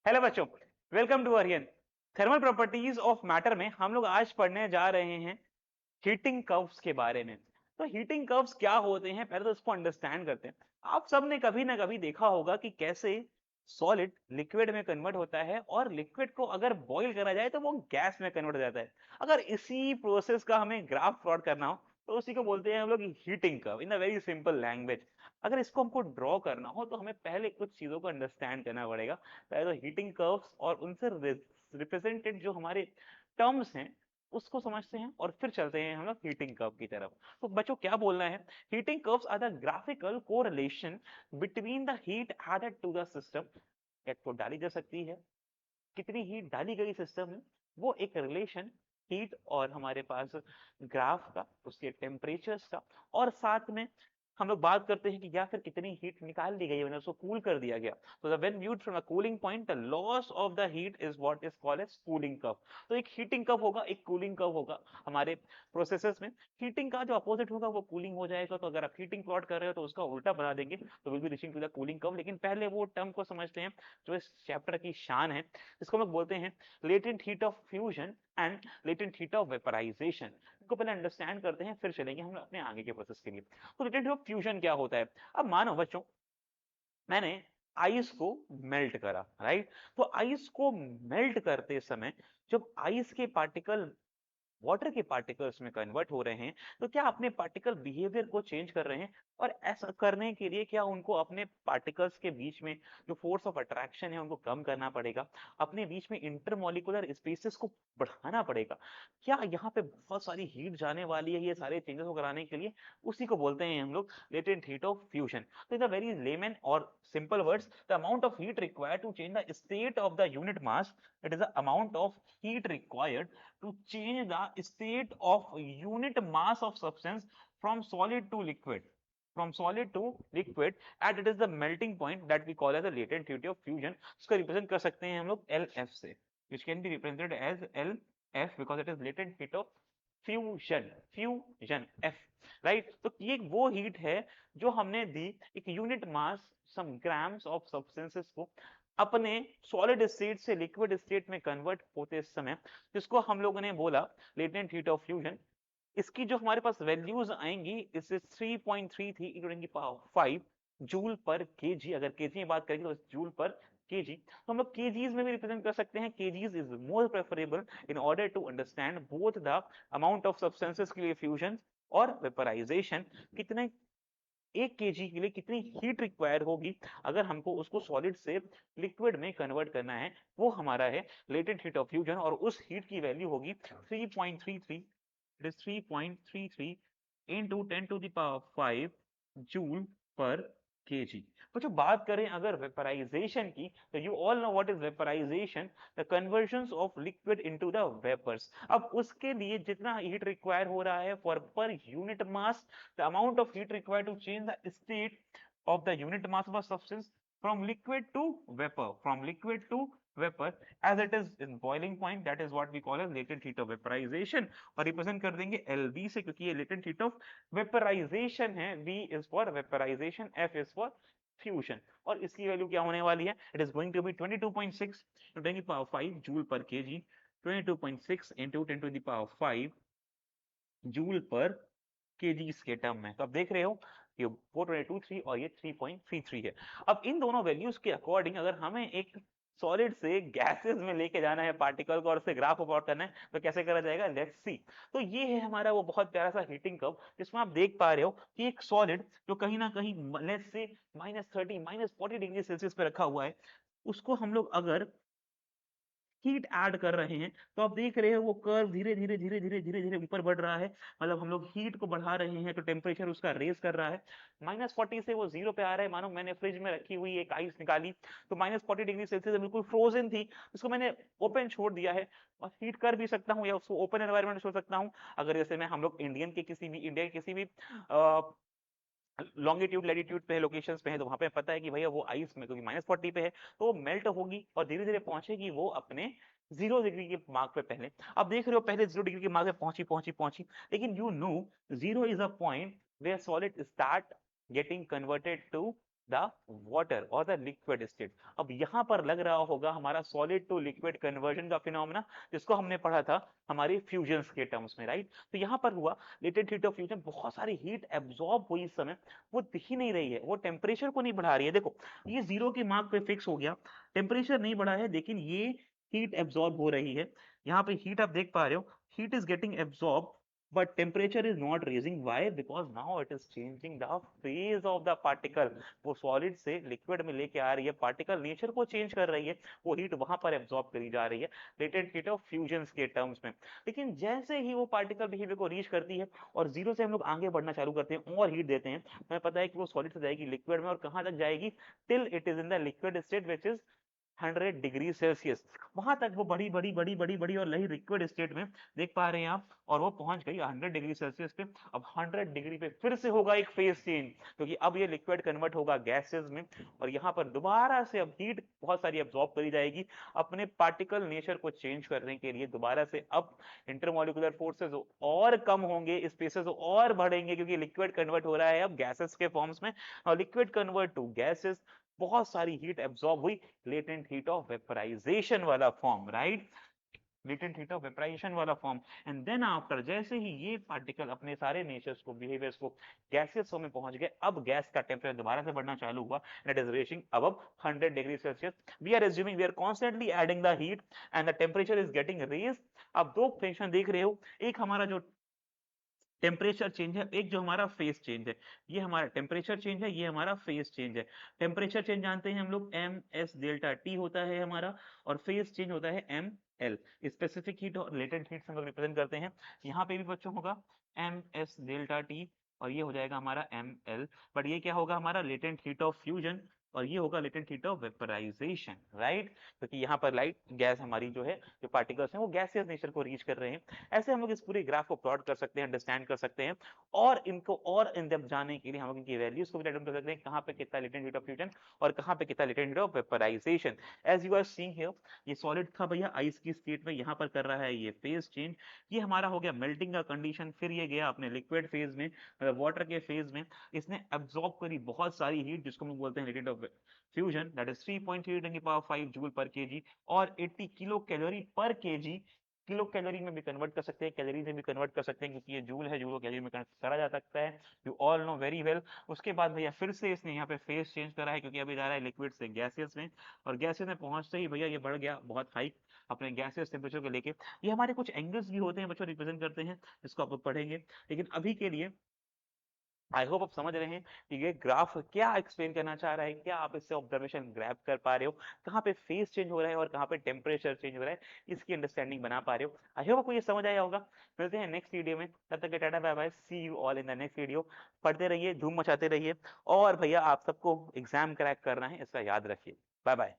Hello बच्चों, welcome to अरियन। Thermal properties of matter में हम लोग आज पढ़ने जा रहे हैं हीटिंग कर्व्स के बारे में। तो हीटिंग कर्व्स क्या होते हैं, पहले तो इसको अंडरस्टैंड करते हैं। आप सबने कभी ना कभी देखा होगा कि कैसे सॉलिड लिक्विड में कन्वर्ट होता है और लिक्विड को अगर बॉईल करा जाए तो वो गैस में कन्वर्ट हो जाता है। अगर इसी प्रोसेस का हमें ग्राफ प्लॉट करना हो तो उसी को बोलते हैं हम लोग heating curve in a very simple language. अगर इसको हमको ड्रॉ करना हो तो हमें पहले कुछ चीजों को अंडरस्टैंड करना पड़ेगा। पहले तो हीटिंग कर्व्स और उनसे रिप्रेजेंटेड जो हमारे टर्म्स हैं उसको समझते हैं और फिर चलते हैं हम लोग हीटिंग कर्व की तरफ। तो बच्चों क्या बोलना है, heating curves are the graphical correlation between the heat added to the system. Heat को डाली जा सकती है, कितनी हीट डाली गई सिस्टम में, वो एक रिलेशन हीट और हमारे पास ग्राफ का, उसके टेम्परेचर्स का, और साथ में हम लोग बात करते हैं कि या फिर कितनी हीट निकाल दी गई है, उसको कूल कर दिया गया। तो when viewed from a cooling point the loss of the heat is what is called as cooling curve। तो एक हीटिंग कर्व होगा, एक कूलिंग कर्व होगा हमारे प्रोसेसेस में। हीटिंग का जो अपोजिट होगा वो कूलिंग हो जाएगा। तो अगर आप हीटिंग प्लॉट कर रहे हो तो उसका उल्टा बना देंगे तो will be reaching to the cooling curve. लेकिन पहले वो टर्म को समझते हैं जो इस चैप्टर की शान है, इसको हम लोग बोलते हैं latent heat of fusion and latent heat of vaporization. इनको पहले अंडरस्टैंड करते हैं फिर चलेंगे हम अपने आगे के प्रोसेस के लिए। तो लेटेंट हीट ऑफ फ्यूजन क्या होता है? अब मानो बच्चों मैंने आइस को मेल्ट करा, राइट? तो आइस को मेल्ट करते समय जब आइस के पार्टिकल वाटर के पार्टिकल्स में कन्वर्ट हो रहे हैं तो क्या अपने पार्टिकल बिहेवियर को चेंज कर रहे हैं? और ऐसा करने के लिए क्या उनको अपने पार्टिकल्स के बीच में जो फोर्स ऑफ अट्रैक्शन है उनको कम करना पड़ेगा, अपने बीच में इंटरमॉलिक्यूलर स्पेसेस को बढ़ाना पड़ेगा? क्या यहाँ पे बहुत सारी हीट जाने वाली है ये सारे चेंजेस को कराने के लिए? उसी को बोलते हैं हम लोग लेटेंट हीट ऑफ फ्यूजन। तो इन द वेरी लेमन और simple words, the amount of heat required to change the state of the unit mass, it is the amount of heat required to change the state of unit mass of substance from solid to liquid, from solid to liquid, and it is the melting point that we call as the latent heat of fusion। इसको represent कर सकते हैं हम लोग LF से, which can be represented as LF because it is latent heat of fusion, fusion F, right? तो ये वो हीट है जो हमने दी एक unit mass some grams of substances को अपने सॉलिड स्टेट से लिक्विड स्टेट में कन्वर्ट होते समय, जिसको हम लोगों ने बोला लेटेंट हीट ऑफ फ्यूजन। इसकी जो हमारे पास वैल्यूज आएंगी इससे 3.33 इंक्लूडिंग की पावर 5 जूल पर केजी। अगर केजी में बात करेंगे तो जूल पर केजी। तो हम लोग केजीज में भी रिप्रेजेंट कर सकते हैं। KGs is more preferable in order to understand both the amount of substances के लिए फ्यूजन और वेपराइजेशन। कितने एक केजी के लिए कितनी हीट रिक्वायर होगी अगर हमको उसको सॉलिड से लिक्विड में कन्वर्ट करना है, वो हमारा है लेटेंट हीट ऑफ फ्यूजन। और उस हीट की वैल्यू होगी 3.33, it is 3.33 into 10 to the power 5 joule per KG. तो जो बात करें अगर वेपराइजेशन की, तो you all know what is vaporization, the conversion of liquid into the vapours. अब उसके लिए जितना हीट रिक्वायर हो रहा है for per unit mass, the amount of heat required to change the state of the unit mass of a substance from liquid to vapor, from liquid to vapor, as it is in boiling point, that is what we call as latent heat of vaporization। और represent कर देंगे LV से क्योंकि ये latent heat of vaporization है। V is for vaporization, F is for fusion। और इसकी value क्या होने वाली है? It is going to be 22.6 into 10 to the power 5 joule per KG, 22.6 into 10 to the power 5 joule per KGs के term में। तो आप देख रहे हो ये 4.23 और ये 3.33 है। अब इन दोनों वैल्यूज के अकॉर्डिंग अगर हमें एक सॉलिड से गैसेस में लेके जाना है पार्टिकल को और उससे ग्राफ प्लॉट करना है तो कैसे करा जाएगा, लेट्स सी। तो ये है हमारा वो बहुत प्यारा सा हीटिंग कर्व जिसमें आप देख पा रहे हो कि एक सॉलिड जो कहीं ना कहीं लेट्स से -30 -40 डिग्री सेल्सियस पे रखा हुआ है, उसको हम लोग अगर हीट ऐड कर रहे हैं तो आप देख रहे हो वो कर्व धीरे धीरे धीरे धीरे धीरे धीरे ऊपर बढ़ रहा है। मतलब हम लोग हीट को बढ़ा रहे हैं तो टेम्परेचर उसका रेज कर रहा है। -40 से वो 0 पे आ रहा है। मानो मैंने फ्रिज में रखी हुई एक आइस निकाली तो -40 डिग्री सेल्सियस बिल्कुल फ्रोजन थी, उसको मैंने ओपन छोड़ दिया है। और हीट कर भी सकता हूँ या उसको ओपन एनवायरनमेंट छोड़ सकता हूँ। अगर जैसे मैं हम लोग इंडिया के किसी भी लॉन्गिट्यूड लैटिट्यूड पे है, लोकेशंस पे है, तो वहां पे पता है कि भैया वो आइस में क्योंकि -40 पे है तो वो मेल्ट होगी और धीरे धीरे पहुंचेगी वो अपने 0 डिग्री के मार्क पे। पहले आप देख रहे हो पहले 0 डिग्री के मार्क पे पहुंची पहुंची पहुंची, लेकिन you know 0 is a point where solid start getting converted to the water और द लिक्विड स्टेट। अब यहाँ पर लग रहा होगा हमारा सॉलिड टू लिक्विड कन्वर्जन का फिनोमेना, जिसको हमने पढ़ा था हमारे फ्यूजन्स के टर्म्स में, राइट। तो यहाँ पर हुआ लेटेंट हीट ऑफ फ्यूजन, बहुत सारी हीट एब्जॉर्ब हुई इस समय, वो दिख ही नहीं रही है, वो टेम्परेचर को नहीं बढ़ा रही है। देखो ये 0 के मार्क पे फिक्स हो गया, टेम्परेचर नहीं बढ़ा है, लेकिन ये हीट एब्जॉर्ब हो रही है। यहाँ पे हीट आप देख पा रहे हो, heat is getting absorbed but temperature is not raising. Why? Because now it is changing the phase of the particle. वो solid से liquid में लेके आ रही है, particle nature को change कर रही है, वो heat वहां पर absorb करी जा रही है latent heat of fusions के terms में। लेकिन जैसे ही वो particle behavior को reach करती है और 0 से हम लोग आगे बढ़ना चालू करते हैं और heat देते हैं, हमें पता है कि वो solid से जाएगी liquid में, और कहाँ तक जाएगी? till it is in the liquid state which is 100 degree Celsius. वहां तक वो बड़ी बड़ी बड़ी बड़ी बड़ी और लही लिक्विड स्टेट में देख पा रहे हैं आप, और वो पहुंच गई 100 डिग्री सेल्सियस पे। अब 100 डिग्री पे फिर से होगा एक फेज चेंज, क्योंकि अब ये लिक्विड कन्वर्ट होगा गैसेस में, और यहाँ पर दोबारा से अब हीट बहुत सारी अब्सॉर्ब करी जाएगी अपने पार्टिकल नेचर को चेंज करने के लिए। दोबारा से अब इंटरमोलिकुलर फोर्सेस और कम होंगे, स्पेसेस और बढ़ेंगे, क्योंकि लिक्विड कन्वर्ट हो रहा है अब गैसेस के फॉर्म्स में, और लिक्विड कन्वर्ट टू गैसेस, बहुत सारी हीट एब्सॉर्ब हुई, लेटेंट हीट ऑफ वेपराइजेशन वाला form, right, latent heat of vaporization वाला फॉर्म। एंड देन आफ्टर जैसे ही ये पार्टिकल अपने सारे नेचर्स को, बिहेवियर्स को गैसियस फॉर्म में पहुंच गए, अब गैस का टेंपरेचर दोबारा से बढ़ना चालू हुआ, and it is reaching above 100 degree Celsius. We are assuming we are constantly adding the heat and the temperature is getting raised. अब दो फंक्शन देख रहे हो, एक हमारा जो टेम्परेचर चेंज है, एक जो हमारा फेस चेंज है। ये हमारा टेम्परेचर चेंज है, ये हमारा फेस चेंज है। टेम्परेचर चेंज जानते हैं हम लोग एम एस डेल्टा टी होता है हमारा, और फेस चेंज होता है एम एल। स्पेसिफिक हीट और लेटेंट हीट हम लोग रिप्रेजेंट करते हैं। यहाँ पे भी बच्चों होगा एम एस डेल्टा टी, और ये हो जाएगा हमारा एम एल। बट ये क्या होगा? हमारा लेटेंट हीट ऑफ फ्यूजन, और ये होगा latent heat of vaporization, right. क्योंकि यहाँ पर लाइट गैस हमारी जो है, जो पार्टिकल्स हैं वो गैसियस नेचर को रीच कर रहे हैं। ऐसे हम लोग इस पूरे ग्राफ को प्लॉट कर सकते हैं, अंडरस्टैंड कर सकते हैं, और इनको और इन डेप्थ जानने के लिए हम लोग इनकी वैल्यूज को भी डिटरमाइन कर सकते हैं, कहाँ पे कितना लेटेंट हीट ऑफ फ्यूजन और कहाँ पे कितना latent heat of vaporization. As you are seeing here, ये सॉलिड था भैया आइस की स्टेट में, यहाँ पर कर रहा है ये फेज चेंज। ये हमारा हो गया मेल्टिंग का कंडीशन, फिर ये गया अपने लिक्विड फेज में, वाटर के फेज में। इसने एब्जॉर्ब करी बहुत सारी हीट, जिसको हम बोलते हैं latent of fusion, that is 3.3 10 की पावर 5 जूल पर केजी, और 80 किलो कैलोरी पर केजी। किलो कैलोरी में भी कन्वर्ट कर सकते हैं, कैलोरी में भी कन्वर्ट कर सकते हैं, क्योंकि ये जूल है, जूल को कैलोरी में कन्वर्ट करा जा सकता है, you all know very well. उसके बाद भैया फिर से इसने यहाँ पे फेस चेंज करा है, क्योंकि अभी जा रहा है लिक्विड से गैसियस में, और गैसियस में पहुंचते ही भैया ये बढ़ गया बहुत हाई अपने गैसियस टेम्परेचर को लेके। ये हमारे कुछ एंगल्स भी होते हैं बच्चों, रिप्रेजेंट करते हैं, जिसको आप लोग पढ़ेंगे। लेकिन अभी के लिए आई होप आप समझ रहे हैं कि ये ग्राफ क्या एक्सप्लेन करना चाह रहा है, क्या आप इससे ऑब्जर्वेशन ग्रैब कर पा रहे हो, कहाँ पे फेस चेंज हो रहा है और कहाँ पे टेम्परेचर चेंज हो रहा है, इसकी अंडरस्टैंडिंग बना पा रहे हो। आई होप आपको ये समझ आया होगा। मिलते हैं नेक्स्ट वीडियो में, तब तक के tata bye bye, see you all in the next video. पढ़ते रहिए, धूम मचाते रहिए, और भैया आप सबको एग्जाम क्रैक करना है, इसका याद रखिए। Bye bye.